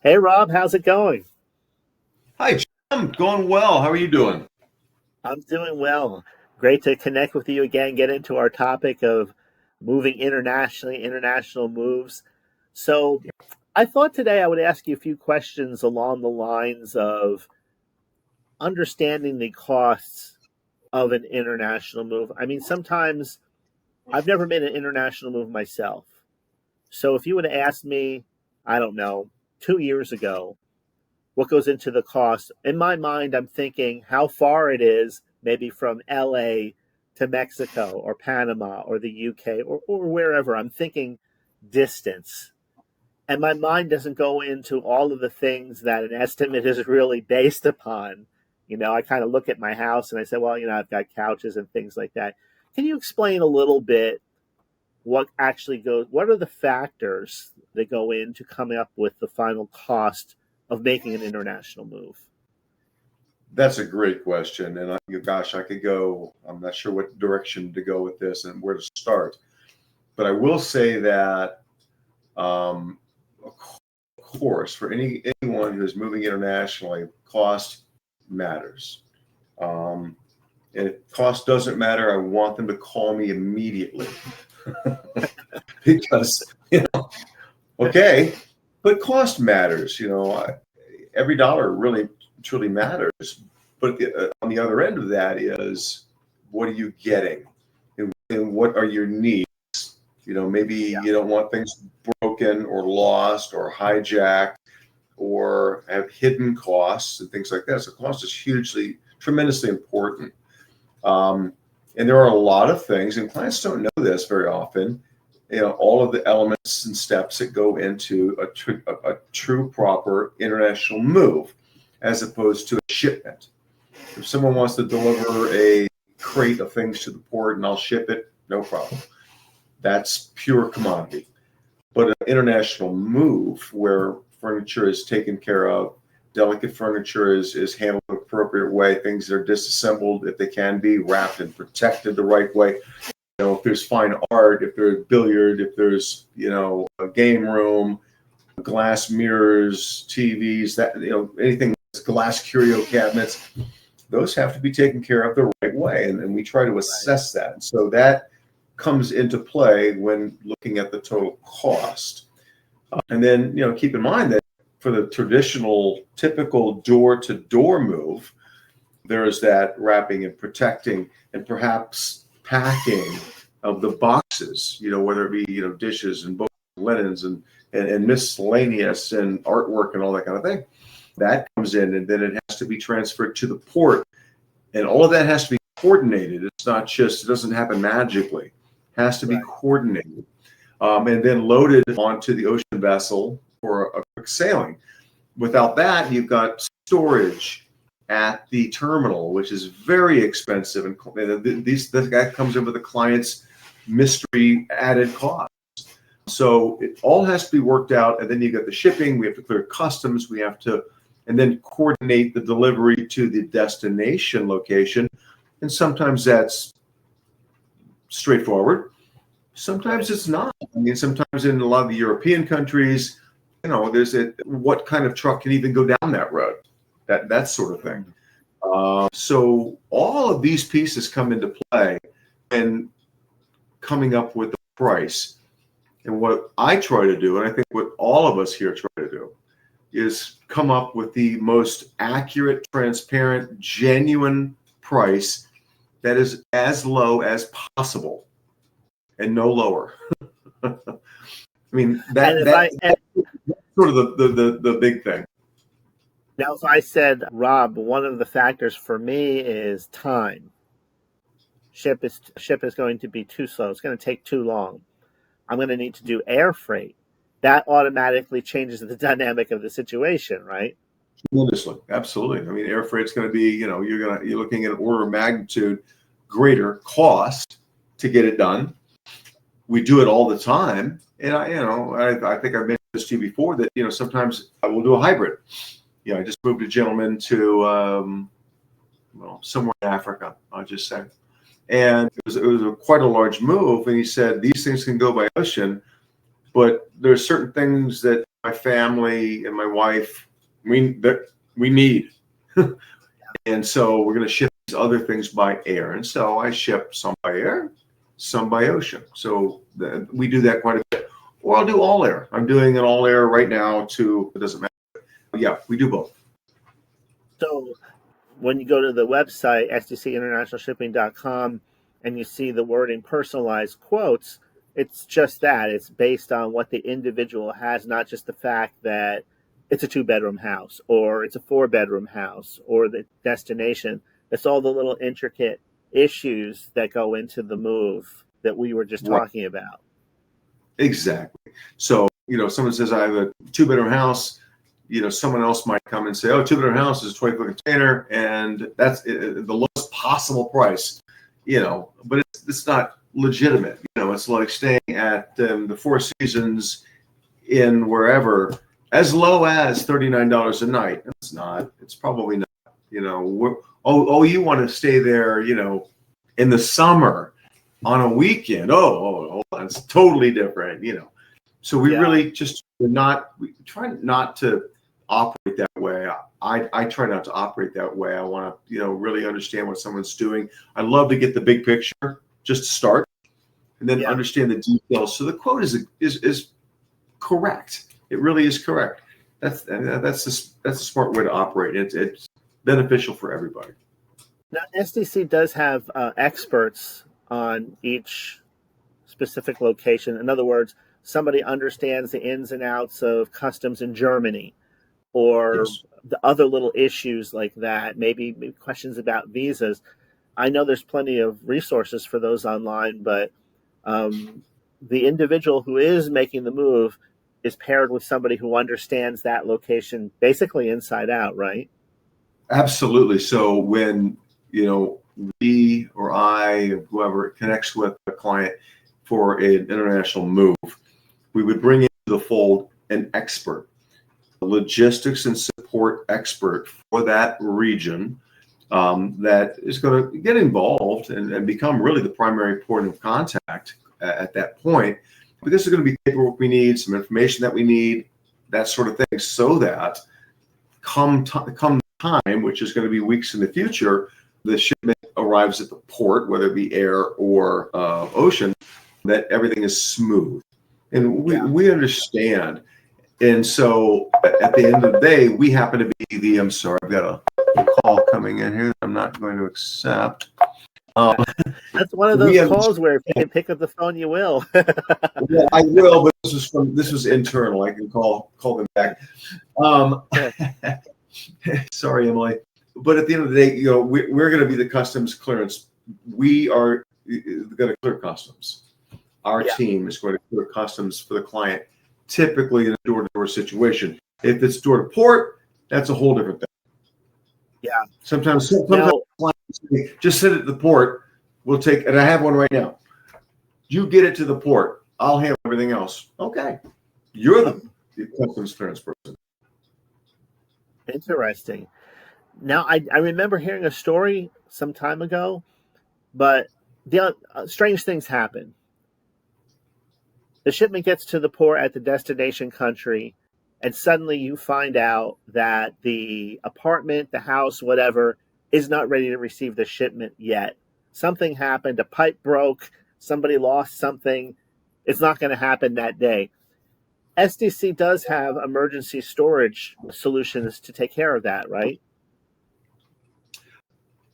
Hey Rob, how's it going? Hi, Jim. Going well. How are you doing? I'm doing well. Great to connect with you again, get into our topic of moving internationally, international moves. So, I thought today I would ask you a few questions along the lines of understanding the costs of an international move. I mean, sometimes I've never made an international move myself. So, if you would have asked me, I don't know, 2 years ago, what goes into the cost. In my mind, I'm thinking how far it is, maybe from LA to Mexico or Panama or the UK or wherever. I'm thinking distance. And my mind doesn't go into all of the things that an estimate is really based upon. I kind of look at my house and I say, well, I've got couches and things like that. Can you explain a little bit what are the factors that go into coming up with the final cost of making an international move? That's a great question. And gosh, I could go, I'm not sure what direction to go with this and where to start. But I will say that, of course, for anyone who's moving internationally, cost matters. Um, and if cost doesn't matter, I want them to call me immediately because, okay, but cost matters. Every dollar really truly matters. But on the other end of that is, what are you getting, and what are your needs? Maybe Yeah. you don't want things broken or lost or hijacked or have hidden costs and things like that. So cost is tremendously important. And there are a lot of things, and clients don't know this very often. All of the elements and steps that go into a true proper international move, as opposed to a shipment. If someone wants to deliver a crate of things to the port and I'll ship it, no problem. That's pure commodity. But an international move where furniture is taken care of, delicate furniture is handled the appropriate way, things are disassembled if they can be, wrapped and protected the right way. If there's fine art, if there's billiard, if there's, a game room, glass mirrors, TVs, that, anything, glass curio cabinets, those have to be taken care of the right way. And we try to assess that. So that comes into play when looking at the total cost. And then, keep in mind that for the traditional, typical door-to-door move, there is that wrapping and protecting and perhaps packing of the boxes, whether it be, dishes and books, linens and miscellaneous and artwork and all that kind of thing. That comes in, and then it has to be transferred to the port. And all of that has to be coordinated. It's not just, it doesn't happen magically. It has to be coordinated. And then loaded onto the ocean vessel for a quick sailing. Without that, you've got storage at the terminal, which is very expensive. And that comes in with the client's mystery added cost. So it all has to be worked out. And then you got the shipping, we have to clear customs, and then coordinate the delivery to the destination location. And sometimes that's straightforward. Sometimes it's not. I mean, sometimes in a lot of the European countries, there's what kind of truck can even go down that road, that sort of thing. So all of these pieces come into play and coming up with the price. And what I try to do, and I think what all of us here try to do, is come up with the most accurate, transparent, genuine price that is as low as possible and no lower. I mean, that's sort of the big thing. Now, if I said, Rob, one of the factors for me is time. Ship is going to be too slow. It's going to take too long. I'm going to need to do air freight. That automatically changes the dynamic of the situation, right? Tremendously, absolutely. I mean, air freight's going to be, you're looking at an order of magnitude greater cost to get it done. We do it all the time, and I think I've mentioned this to you before that sometimes I will do a hybrid. I just moved a gentleman to somewhere in Africa, I'll just say, and it was quite a large move. And he said these things can go by ocean, but there's certain things that my family and my wife, we need. And so we're going to ship these other things by air. And so I ship some by air, some by ocean. So we do that quite a bit. Or I'll do all air. I'm doing an all air right now too. It doesn't matter. But yeah, we do both. So when you go to the website, SDCInternationalShipping.com, and you see the wording personalized quotes, it's just that. It's based on what the individual has, not just the fact that it's a 2-bedroom house or it's a 4-bedroom house or the destination. It's all the little intricate issues that go into the move that we were just talking about. Exactly. So, someone says I have a 2-bedroom house, someone else might come and say, oh, 2-bedroom house is a 20-foot container, and that's the lowest possible price, but it's not legitimate. It's like staying at the Four Seasons in wherever, as low as $39 a night. It's not. It's probably not. You want to stay there, in the summer on a weekend. Oh, it's totally different. So we really just we try not to operate that way. I try not to operate that way. I want to, really understand what someone's doing. I love to get the big picture just to start, and then understand the details. So the quote is correct. It really is correct. That's a smart way to operate. It's beneficial for everybody. Now, SDC does have experts on each specific location. In other words, somebody understands the ins and outs of customs in Germany, or the other little issues like that, maybe questions about visas. I know there's plenty of resources for those online, but the individual who is making the move is paired with somebody who understands that location basically inside out, right? Absolutely. So when, we or I, whoever connects with a client for an international move, we would bring into the fold an expert, a logistics and support expert for that region, that is going to get involved and become really the primary point of contact at that point. But this is going to be paperwork we need, some information that we need, that sort of thing, so that come time, which is going to be weeks in the future, the shipment arrives at the port, whether it be air or ocean, that everything is smooth. And we understand. And so at the end of the day, we happen to be I'm sorry, I've got a call coming in here that I'm not going to accept. That's one of those calls where if you can pick up the phone, you will. Yeah, I will, but this was internal. I can call them back. Sorry, Emily. But at the end of the day, we're going to be the customs clearance. We are going to clear customs. Our team is going to clear customs for the client, typically in a door-to-door situation. If it's door to port, that's a whole different thing. Yeah. Sometimes clients say, just sit at the port. We'll take, and I have one right now. You get it to the port. I'll handle everything else. Okay. You're the customs clearance person. Interesting. Now, I remember hearing a story some time ago, but the strange things happen. The shipment gets to the port at the destination country, and suddenly you find out that the apartment, the house, whatever, is not ready to receive the shipment yet. Something happened, a pipe broke, somebody lost something. It's not going to happen that day. SDC does have emergency storage solutions to take care of that, right?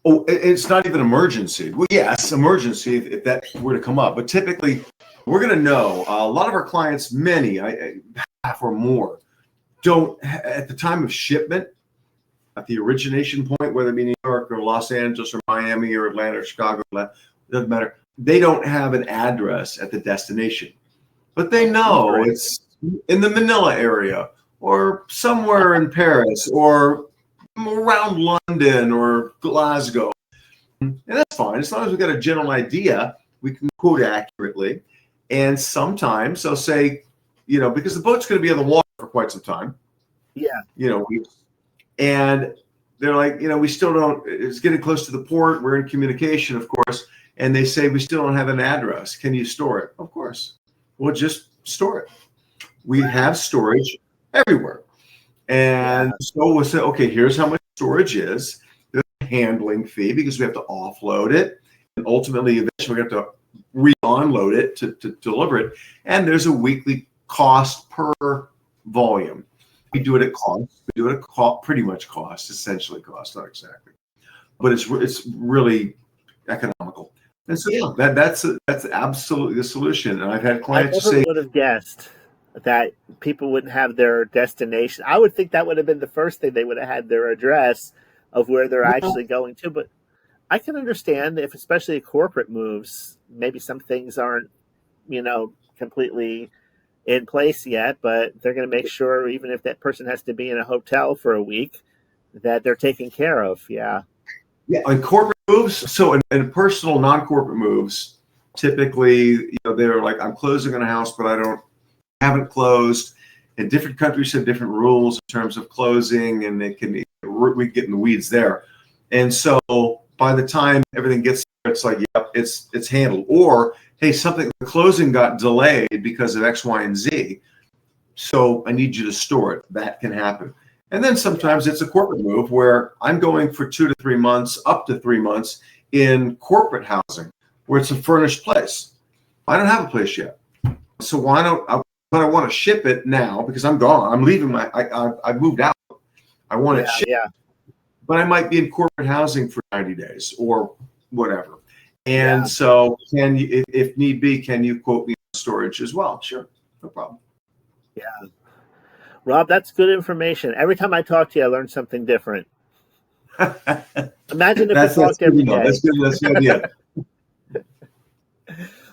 Oh, it's not even emergency. Well, yes, emergency if that were to come up. But typically, we're going to know a lot of our clients, many, half or more, don't, at the time of shipment, at the origination point, whether it be New York or Los Angeles or Miami or Atlanta or Chicago, it doesn't matter. They don't have an address at the destination, but they know it's in the Manila area or somewhere in Paris or around London or Glasgow. And that's fine. As long as we've got a general idea, we can quote accurately. And sometimes they'll say, because the boat's going to be on the water for quite some time. Yeah. And they're like, we still don't, it's getting close to the port. We're in communication, of course. And they say, we still don't have an address. Can you store it? Of course. We'll just store it. We have storage everywhere. And so we'll say, okay, here's how much storage is. There's a handling fee because we have to offload it. And ultimately, eventually, we have to re-onload it to deliver it. And there's a weekly cost per volume. We do it at cost. We do it at pretty much cost, essentially cost, not exactly. But it's really economical. And so, yeah, that's absolutely the solution. And I've had clients I never say, would have guessed that people wouldn't have their destination. I would think that would have been the first thing they would have had their address of where they're actually going to. But I can understand if, especially corporate moves, maybe some things aren't, completely in place yet, but they're going to make sure, even if that person has to be in a hotel for a week, that they're taken care of. Yeah. Yeah, on corporate moves. So in personal, non-corporate moves, typically, they're like, I'm closing on a house, but haven't closed. And different countries have different rules in terms of closing, and we get in the weeds there. And so by the time everything gets there, it's like, yep, it's handled. Or, hey, the closing got delayed because of X, Y, and Z. So I need you to store it. That can happen. And then sometimes it's a corporate move where I'm going for 2 to 3 months, up to 3 months in corporate housing, where it's a furnished place. I don't have a place yet. So but I want to ship it now because I'm gone. I'm leaving I moved out. I want it shipped. Yeah. But I might be in corporate housing for 90 days or whatever. And so if need be, can you quote me on storage as well? Sure. No problem. Yeah. Rob, that's good information. Every time I talk to you, I learn something different. Imagine if we talked every day. That's good. That's good. Yeah.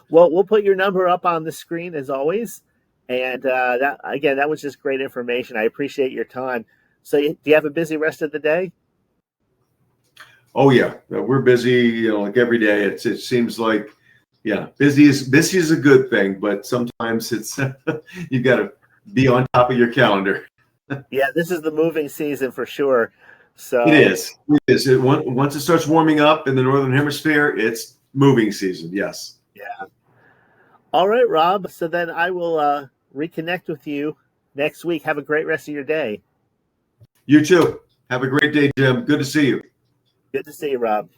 Well, we'll put your number up on the screen as always. And that was just great information. I appreciate your time. So do you have a busy rest of the day? Oh yeah, we're busy. Like every day. It seems like, busy is a good thing, but sometimes it's you got to be on top of your calendar. Yeah, this is the moving season for sure. So it is. Once it starts warming up in the northern hemisphere, it's moving season. Yes. Yeah. All right, Rob. So then I will reconnect with you next week. Have a great rest of your day. You too. Have a great day, Jim. Good to see you. Good to see you, Rob.